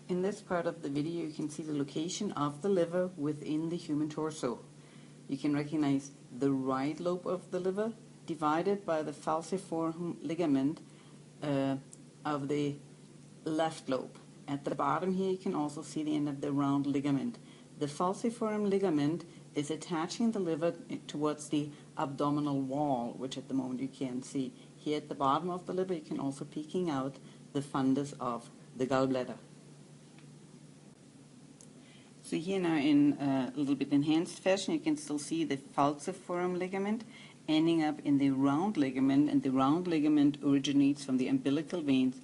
In this part of the video you can see the location of the liver within the human torso. You can recognize the right lobe of the liver divided by the falciform ligament of the left lobe. At the bottom here you can also see the end of the round ligament. The falciform ligament is attaching the liver towards the abdominal wall, which at the moment you can't see. Here at the bottom of the liver you can also peeking out the fundus of the gallbladder. So here now in a little bit enhanced fashion you can still see the falciform ligament ending up in the round ligament, and the round ligament originates from the umbilical veins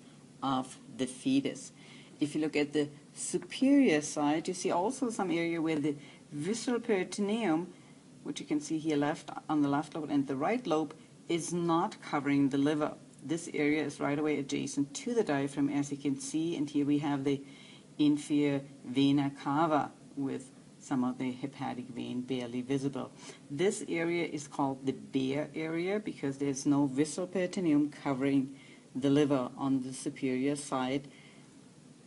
of the fetus. If you look at the superior side, you see also some area where the visceral peritoneum, which you can see here left on the left lobe, and the right lobe is not covering the liver. This area is right away adjacent to the diaphragm, as you can see, and here we have the inferior vena cava with some of the hepatic vein barely visible. This area is called the bare area because there's no visceral peritoneum covering the liver on the superior side,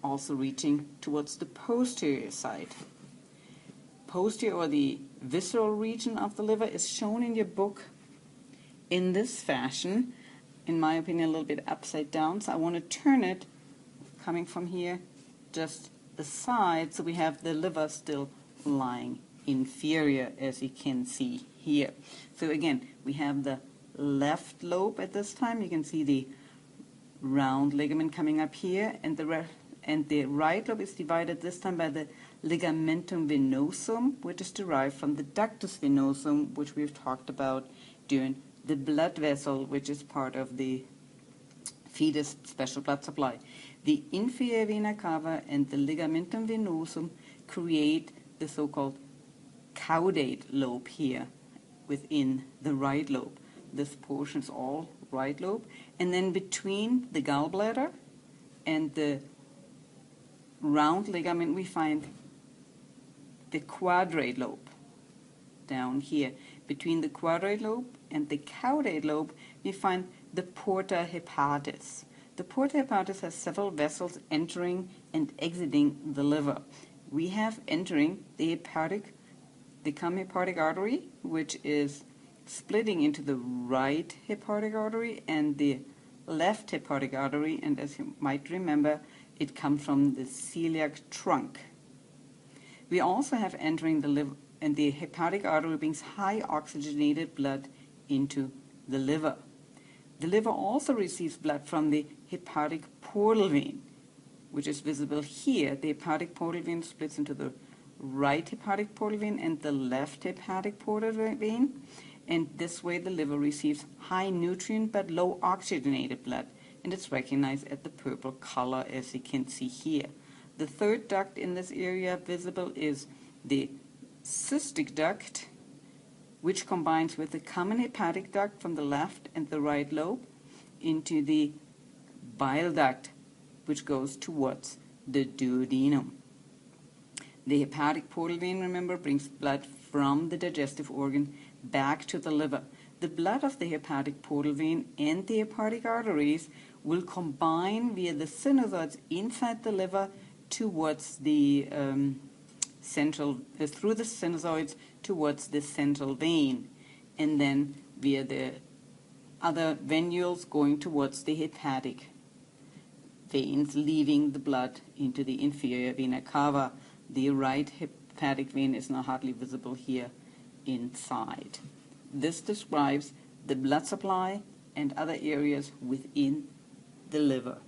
also reaching towards the posterior side. Posterior, or the visceral region of the liver, is shown in your book in this fashion, in my opinion a little bit upside down, so I want to turn it coming from here just the side, so we have the liver still lying inferior, as you can see here. So again, we have the left lobe at this time. You can see the round ligament coming up here, and the right lobe is divided this time by the ligamentum venosum, which is derived from the ductus venosum, which we've talked about during the blood vessel, which is part of the fetus special blood supply. The inferior vena cava and the ligamentum venosum create the so-called caudate lobe here within the right lobe. This portion is all right lobe, and then between the gallbladder and the round ligament we find the quadrate lobe down here. Between the quadrate lobe and the caudate lobe we find the porta hepatis. The porta hepatis has several vessels entering and exiting the liver. We have entering the common hepatic artery, which is splitting into the right hepatic artery and the left hepatic artery, and as you might remember, it comes from the celiac trunk. We also have entering the liver, and the hepatic artery brings high oxygenated blood into the liver. The liver also receives blood from the hepatic portal vein, which is visible here. The hepatic portal vein splits into the right hepatic portal vein and the left hepatic portal vein, and this way the liver receives high nutrient but low oxygenated blood, and it's recognized at the purple color, as you can see here. The third duct in this area visible is the cystic duct, which combines with the common hepatic duct from the left and the right lobe into the bile duct, which goes towards the duodenum. The hepatic portal vein, remember, brings blood from the digestive organ back to the liver. The blood of the hepatic portal vein and the hepatic arteries will combine via the sinusoids inside the liver towards the through the sinusoids towards the central vein, and then via the other venules going towards the hepatic veins, leaving the blood into the inferior vena cava. The right hepatic vein is now hardly visible here inside. This describes the blood supply and other areas within the liver.